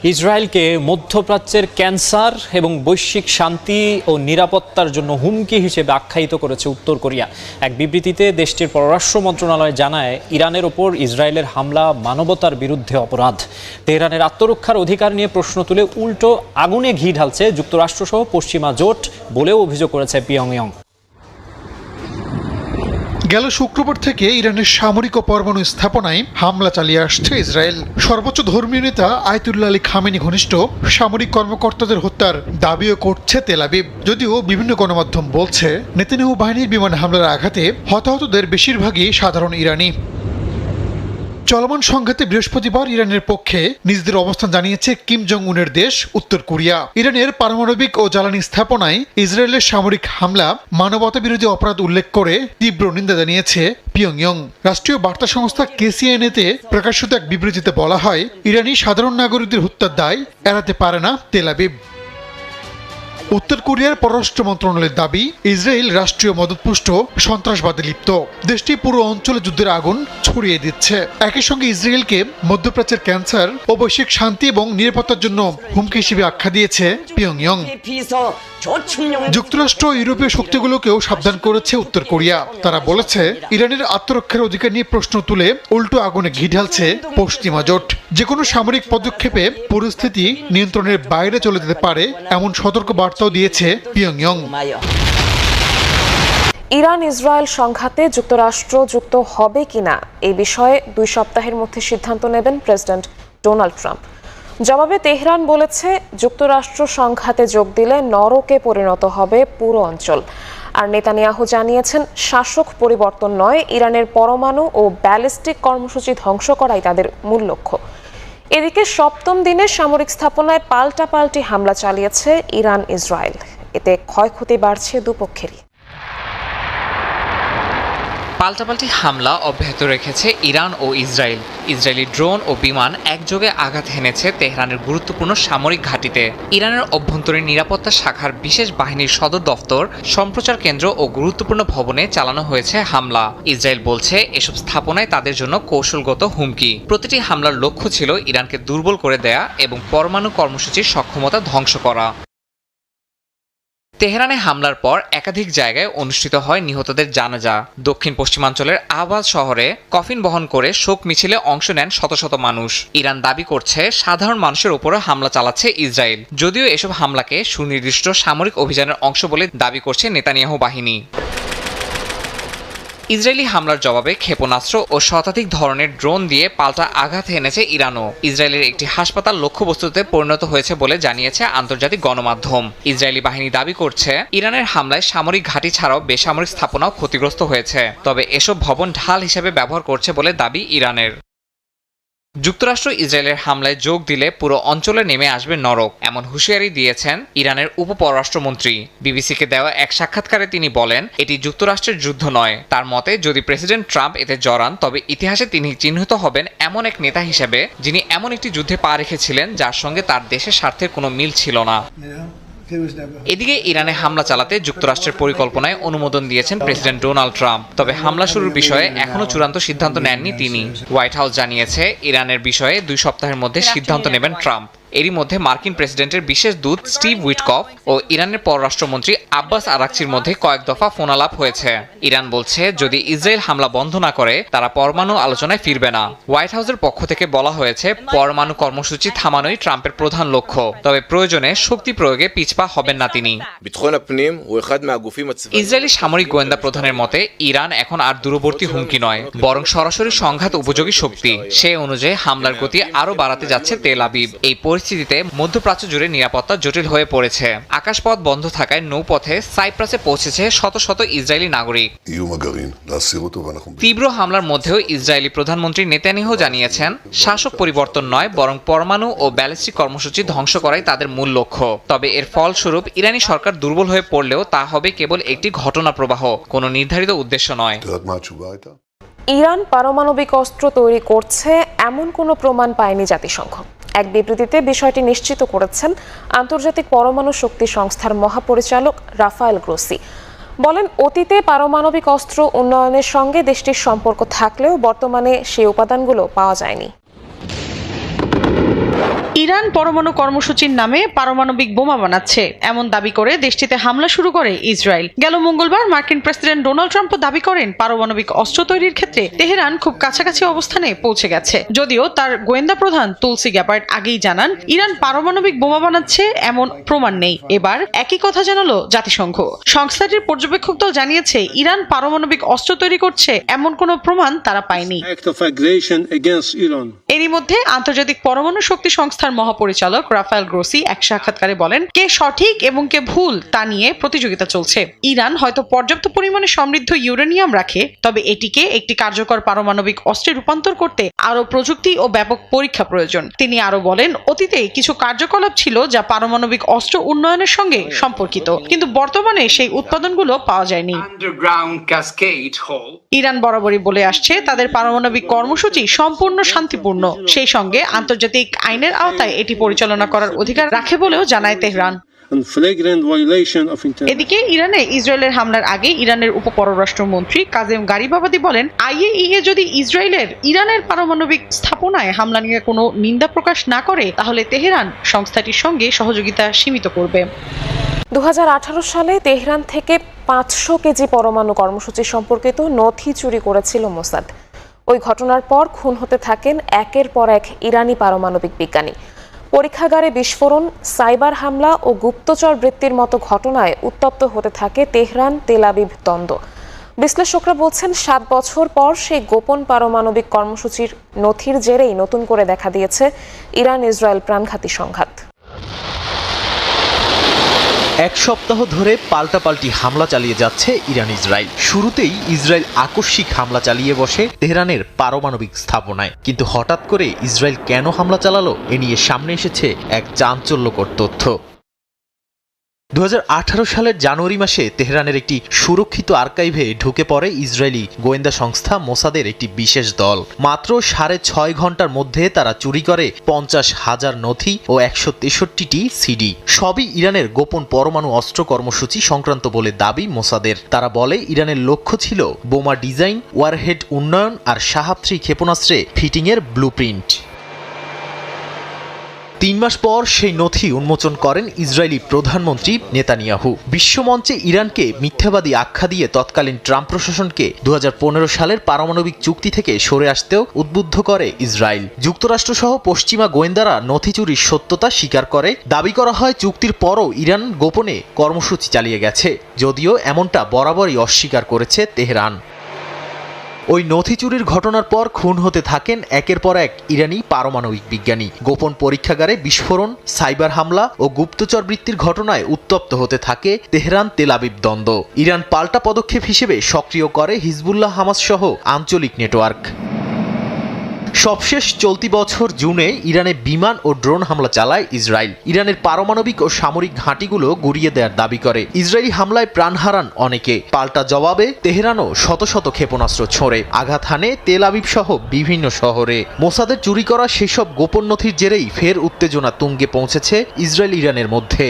ইসরায়েলকে মধ্যপ্রাচ্যের ক্যান্সার এবং বৈশ্বিক শান্তি ও নিরাপত্তার জন্য হুমকি হিসেবে আখ্যায়িত করেছে উত্তর কোরিয়া। এক বিবৃতিতে দেশটির পররাষ্ট্র মন্ত্রণালয় জানায়, ইরানের ওপর ইসরায়েলের হামলা মানবতার বিরুদ্ধে অপরাধ। তেহরানের আত্মরক্ষার অধিকার নিয়ে প্রশ্ন তুলে উল্টো আগুনে ঘি ঢালছে যুক্তরাষ্ট্রসহ পশ্চিমা জোট বলেও অভিযোগ করেছে পিয়ংইয়ং। গেল শুক্রবার থেকে ইরানের সামরিক ও পরমাণু স্থাপনায় হামলা চালিয়ে আসছে ইসরায়েল। সর্বোচ্চ ধর্মীয় নেতা আয়াতুল্লাহ আলী খামেনি ঘনিষ্ঠ সামরিক কর্মকর্তাদের হত্যার দাবিও করছে তেল আবিব। যদিও বিভিন্ন গণমাধ্যম বলছে, নেতানিয়াহু বাহিনীর বিমান হামলার আঘাতে হতাহতদের বেশিরভাগই সাধারণ ইরানি। চলমান সংঘাতে বৃহস্পতিবার ইরানের পক্ষে নিজেদের অবস্থান জানিয়েছে কিম জং উনের দেশ উত্তর কোরিয়া। ইরানের পারমাণবিক ও জ্বালানি স্থাপনায় ইসরায়েলের সামরিক হামলা মানবতা বিরোধী অপরাধ উল্লেখ করে তীব্র নিন্দা জানিয়েছে পিয়ংইয়ং। রাষ্ট্রীয় বার্তা সংস্থা কেসিএনএতে প্রকাশিত এক বিবৃতিতে বলা হয়, ইরানি সাধারণ নাগরিকদের হত্যার দায় এড়াতে পারে না তেল আবিব। উত্তর কোরিয়ার পররাষ্ট্র মন্ত্রণালয়ের দাবি, ইসরায়েল রাষ্ট্রীয় মদতপুষ্ট সন্ত্রাসবাদে লিপ্ত। দেশটি পুরো অঞ্চলে যুদ্ধের আগুন ছড়িয়ে দিচ্ছে। একই সঙ্গে ইসরায়েলকে মধ্যপ্রাচ্যের ক্যান্সার ও বৈশ্বিক শান্তি এবং নিরাপত্তার জন্য হুমকি হিসেবে আখ্যা দিয়েছে পিয়ংইয়ং। যুক্তরাষ্ট্র ও ইউরোপীয় শক্তিগুলোকেও সাবধান করেছে উত্তর কোরিয়া। তারা বলেছে, ইরানের আত্মরক্ষার অধিকার নিয়ে প্রশ্ন তুলে উল্টো আগুনে ঘি ঢালছে পশ্চিমা জোট। যে কোনো সামরিক পদক্ষেপে পরিস্থিতি নিয়ন্ত্রণের বাইরে চলে যেতে পারে এমন সতর্ক বার্তাও দিয়েছে পিয়ংইয়ং। ইরান ইসরায়েল সংঘাতে যুক্তরাষ্ট্র যুক্ত হবে কিনা এই বিষয়ে 2 সপ্তাহের মধ্যে সিদ্ধান্ত নেবেন প্রেসিডেন্ট ডোনাল্ড ট্রাম্প। জবাবে তেহরান বলেছে, যুক্তরাষ্ট্র সংঘাতে যোগ দিলে নরকে পরিণত হবে পুরো অঞ্চল। আর নেতানিয়াহু জানিয়েছেন, শাসক পরিবর্তন নয়, ইরানের পরমাণু ও ব্যালিস্টিক কর্মসূচি ধ্বংস করাই তাদের মূল লক্ষ্য। এদিকে 7ম দিনে সামরিক স্থাপনায় পাল্টাপাল্টি হামলা চালিয়েছে ইরান ইসরায়েল। এতে ক্ষয়ক্ষতি বাড়ছে দুপক্ষেরই। পাল্টাপাল্টি হামলা অব্যাহত রেখেছে ইরান ও ইসরায়েল। ইসরায়েলি ড্রোন ও বিমান একযোগে আঘাত হেনেছে তেহরানের গুরুত্বপূর্ণ সামরিক ঘাঁটিতে। ইরানের অভ্যন্তরীণ নিরাপত্তা শাখার বিশেষ বাহিনীর সদর দফতর, সম্প্রচার কেন্দ্র ও গুরুত্বপূর্ণ ভবনে চালানো হয়েছে হামলা। ইসরায়েল বলছে, এসব স্থাপনায় তাদের জন্য কৌশলগত হুমকি। প্রতিটি হামলার লক্ষ্য ছিল ইরানকে দুর্বল করে দেয়া এবং পরমাণু কর্মসূচির সক্ষমতা ধ্বংস করা। তেহরানে হামলার পর একাধিক জায়গায় অনুষ্ঠিত হয় নিহতদের জানাজা। দক্ষিণ পশ্চিমাঞ্চলের আহবাজ শহরে কফিন বহন করে শোক মিছিলে অংশ নেন শত শত মানুষ। ইরান দাবি করছে, সাধারণ মানুষের উপরও হামলা চালাচ্ছে ইসরায়েল। যদিও এসব হামলাকে সুনির্দিষ্ট সামরিক অভিযানের অংশ বলে দাবি করছে নেতানিয়াহু বাহিনী। ইসরায়েলি হামলার জবাবে ক্ষেপণাস্ত্র ও শতাধিক ধরনের ড্রোন দিয়ে পাল্টা আঘাত এনেছে ইরানও। ইসরায়েলের একটি হাসপাতাল লক্ষ্যবস্তুতে পরিণত হয়েছে বলে জানিয়েছে আন্তর্জাতিক গণমাধ্যম। ইসরায়েলি বাহিনী দাবি করছে, ইরানের হামলায় সামরিক ঘাঁটি ছাড়াও বেসামরিক স্থাপনাও ক্ষতিগ্রস্ত হয়েছে। তবে এসব ভবন ঢাল হিসেবে ব্যবহার করছে বলে দাবি ইরানের। যুক্তরাষ্ট্র ইসরায়েলের হামলায় যোগ দিলে পুরো অঞ্চলে নেমে আসবে নরক, এমন হুঁশিয়ারি দিয়েছেন ইরানের উপপররাষ্ট্রমন্ত্রী। বিবিসিকে দেওয়া এক সাক্ষাৎকারে তিনি বলেন, এটি যুক্তরাষ্ট্রের যুদ্ধ নয়। তার মতে, যদি প্রেসিডেন্ট ট্রাম্প এতে জড়ান, তবে ইতিহাসে তিনি চিহ্নিত হবেন এমন এক নেতা হিসেবে যিনি এমন একটি যুদ্ধে পা রেখেছিলেন যার সঙ্গে তার দেশের স্বার্থের কোনো মিল ছিল না। এদিকে ইরানে হামলা চালাতে যুক্তরাষ্ট্রের পরিকল্পনায় অনুমোদন দিয়েছেন প্রেসিডেন্ট ডোনাল্ড ট্রাম্প। তবে হামলা শুরুর বিষয়ে এখনও চূড়ান্ত সিদ্ধান্ত নেননি তিনি। হোয়াইট হাউস জানিয়েছে, ইরানের বিষয়ে 2 সপ্তাহের মধ্যে সিদ্ধান্ত নেবেন ট্রাম্প। এরই মধ্যে মার্কিন প্রেসিডেন্টের বিশেষ দূত স্টিভ উইটকফ ও ইরানের পররাষ্ট্রমন্ত্রী আব্বাস আরাকচির মধ্যে কয়েক দফা ফোনালাপ হয়েছে। ইরান বলছে, যদি ইসরায়েল হামলা বন্ধ না করে, তারা পরমাণু আলোচনায় ফিরবে না। হোয়াইট হাউসের পক্ষ থেকে বলা হয়েছে, পরমাণু কর্মসূচি থামানোই ট্রাম্পের প্রধান লক্ষ্য। তবে প্রয়োজনে শক্তি প্রয়োগে পিছপা হবেন না তিনি। ইসরায়েলি সামরিক গোয়েন্দা প্রধানের মতে, ইরান এখন আর দূরবর্তী হুমকি নয়, বরং সরাসরি সংঘাত উপযোগী শক্তি। সে অনুযায়ী হামলার গতি আরও বাড়াতে যাচ্ছে তেল আবিব। এই পরিস্থিতিতে মধ্যপ্রাচ্য জুড়ে নিরাপত্তা জটিল হয়ে পড়েছে। আকাশপথ বন্ধ থাকায় নৌপথে সাইপ্রাসে পৌঁছেছে শত শত ইসরায়েলি নাগরিক। তীব্র হামলার মধ্যেও ইসরায়েলি প্রধানমন্ত্রী নেতানিয়াহু জানিয়েছেন, শাসক পরিবর্তন নয়, বরং পরমাণু ও ব্যালিস্টিক কর্মসূচি ধ্বংস করাই তাদের মূল লক্ষ্য। তবে এর ফলস্বরূপ ইরানি সরকার দুর্বল হয়ে পড়লেও তা হবে কেবল একটি ঘটনা প্রবাহ, কোনো নির্ধারিত উদ্দেশ্য নয়। ইরান পারমাণবিক অস্ত্র তৈরি করছে এমন কোনো প্রমাণ পায়নি জাতিসংঘ। এক বিবৃতিতে বিষয়টি নিশ্চিত করেছেন আন্তর্জাতিক পরমাণু শক্তি সংস্থার মহাপরিচালক রাফায়েল গ্রোসি। বলেন, অতীতে পারমাণবিক অস্ত্র উন্নয়নের সঙ্গে দেশটির সম্পর্ক থাকলেও বর্তমানে সেই উপাদানগুলো পাওয়া যায়নি। ইরান পরমাণু কর্মসূচির নামে পারমাণবিক বোমা বানাচ্ছে এমন দাবি করে দেশটিতে হামলা শুরু করে ইসরায়েল। গেল মঙ্গলবার মার্কিন প্রেসিডেন্ট ডোনাল্ড ট্রাম্পও দাবি করেন পারমাণবিক অস্ত্র তৈরির ক্ষেত্রে তেহরান খুব কাছাকাছি অবস্থানে পৌঁছে গেছে। যদিও তার গোয়েন্দা প্রধান তুলসি গ্যাবার্ড আগেই জানান ইরান পারমাণবিক বোমা বানাচ্ছে এমন প্রমাণ নেই। এবার একই কথা জানালো জাতিসংঘ। সংস্থাটির পর্যবেক্ষক দল জানিয়েছে ইরান পারমাণবিক অস্ত্র তৈরি করছে এমন কোনো প্রমাণ তারা পায়নি। এরই মধ্যে আন্তর্জাতিক পরমাণু শক্তি সংস্থার মহাপরিচালক রাফায়েল গ্রোসি এক সাক্ষাৎকারে বলেন কে সঠিক এবং কে ভুল তা নিয়ে প্রতিযোগিতা চলছে। ইরান হয়তো পর্যাপ্ত পরিমাণে সমৃদ্ধ ইউরেনিয়াম রাখে, তবে এটিকে একটি কার্যকর পারমাণবিক অস্ত্রে রূপান্তর করতে আরও প্রযুক্তি ও ব্যাপক পরীক্ষা প্রয়োজন। তিনি আরো বলেন অতীতে কিছু কার্যকলাপ ছিল যা পারমাণবিক অস্ত্র উন্নয়নের সঙ্গে সম্পর্কিত, কিন্তু বর্তমানে সেই উৎপাদনগুলো পাওয়া যায়নি। ইরান বরাবরই বলে আসছে তাদের পারমাণবিক কর্মসূচি সম্পূর্ণ শান্তিপূর্ণ, সেই সঙ্গে আন্তর্জাতিক আইনের আওতায় এটি পরিচালনা করার অধিকার রাখে বলেও জানায় তেহরান। এদিকে ইরানে ইসরায়েলের হামলার আগে ইরানের উপপররাষ্ট্রমন্ত্রী কাজেম গারিবাবাদি বলেন আইএইএ যদি ইরানের পারমাণবিক স্থাপনায় হামলা নিয়ে কোনো নিন্দা প্রকাশ না করে তাহলে তেহরান সংস্থাটির সঙ্গে সহযোগিতা সীমিত করবে। 2018 সালে তেহরান থেকে 500 কেজি পরমাণু কর্মসূচি সম্পর্কিত নথি চুরি করেছিল মোসাদ। ওই ঘটনার পর খুন হতে থাকেন একের পর এক ইরানি পারমাণবিক বিজ্ঞানী। পরীক্ষাগারে বিস্ফোরণ, সাইবার হামলা ও গুপ্তচর বৃত্তির মতো ঘটনায় উত্তপ্ত হতে থাকে তেহরান তেল আবিব দ্বন্দ্ব। বিশ্লেষকরা বলছেন 7 বছর পর সেই গোপন পারমাণবিক কর্মসূচির নথির জেরেই নতুন করে দেখা দিয়েছে ইরান ইসরায়েল প্রাণঘাতী সংঘাত। এক সপ্তাহ ধরে পাল্টাপাল্টি হামলা চালিয়ে যাচ্ছে ইরান ইসরায়েল। শুরুতেই ইসরায়েল আকস্মিক হামলা চালিয়ে বসে তেহরানের পারমাণবিক স্থাপনায়, কিন্তু হঠাৎ করে ইসরায়েল কেন হামলা চালালো এ নিয়ে সামনে এসেছে এক চাঞ্চল্যকর তথ্য। 2018 সালের জানুয়ারি মাসে তেহরানের একটি সুরক্ষিত আর্কাইভে ঢুকে পড়ে ইসরায়েলি গোয়েন্দা সংস্থা মোসাদের একটি বিশেষ দল। মাত্র 6.5 ঘন্টার মধ্যে তারা চুরি করে 50,000 নথি ও 163টি সিডি। সবই ইরানের গোপন পরমাণু অস্ত্র কর্মসূচি সংক্রান্ত বলে দাবি মোসাদের। তারা বলে ইরানের লক্ষ্য ছিল বোমা ডিজাইন, ওয়ারহেড উন্নয়ন আর শাহাব 3 ক্ষেপণাস্ত্রে ফিটিংয়ের ব্লুপ্রিন্ট। 3 মাস পর সেই নথি উন্মোচন করেন ইসরায়েলি প্রধানমন্ত্রী নেতানিয়াহু। বিশ্বমঞ্চে ইরানকে মিথ্যাবাদী আখ্যা দিয়ে তৎকালীন ট্রাম্প প্রশাসনকে 2015 সালের পারমাণবিক চুক্তি থেকে সরে আসতেও উদ্বুদ্ধ করে ইসরায়েল। যুক্তরাষ্ট্রসহ পশ্চিমা গোয়েন্দারা নথি চুরির সত্যতা স্বীকার করে। দাবি করা হয় চুক্তির পরও ইরান গোপনে কর্মসূচি চালিয়ে গেছে, যদিও এমনটা বরাবরই অস্বীকার করেছে তেহরান। ওই নথি চুরির ঘটনার পর খুন হতে থাকেন একের পর এক ইরানি পারমাণবিক বিজ্ঞানী। গোপন পরীক্ষাগারে বিস্ফোরণ, সাইবার হামলা ও গুপ্তচর বৃত্তির ঘটনায় উত্তপ্ত হতে থাকে তেহরান তেল আবিব দ্বন্দ্ব। ইরান পাল্টা পদক্ষেপ হিসেবে সক্রিয় করে হিজবুল্লাহ হামাস সহ আঞ্চলিক নেটওয়ার্ক। সবশেষ চলতি বছর জুনে ইরানে বিমান ও ড্রোন হামলা চালায় ইসরায়েল। ইরানের পারমাণবিক ও সামরিক ঘাঁটিগুলো গুড়িয়ে দেওয়ার দাবি করে। ইসরায়েলি হামলায় প্রাণ হারান অনেকে। পাল্টা জবাবে তেহরানও শত শত ক্ষেপণাস্ত্র ছোড়ে আঘাত হানে তেল আবিব সহ বিভিন্ন শহরে। মোসাদের চুরি করা সেসব গোপন নথির জেরেই ফের উত্তেজনা তুঙ্গে পৌঁছেছে ইসরায়েল ইরানের মধ্যে।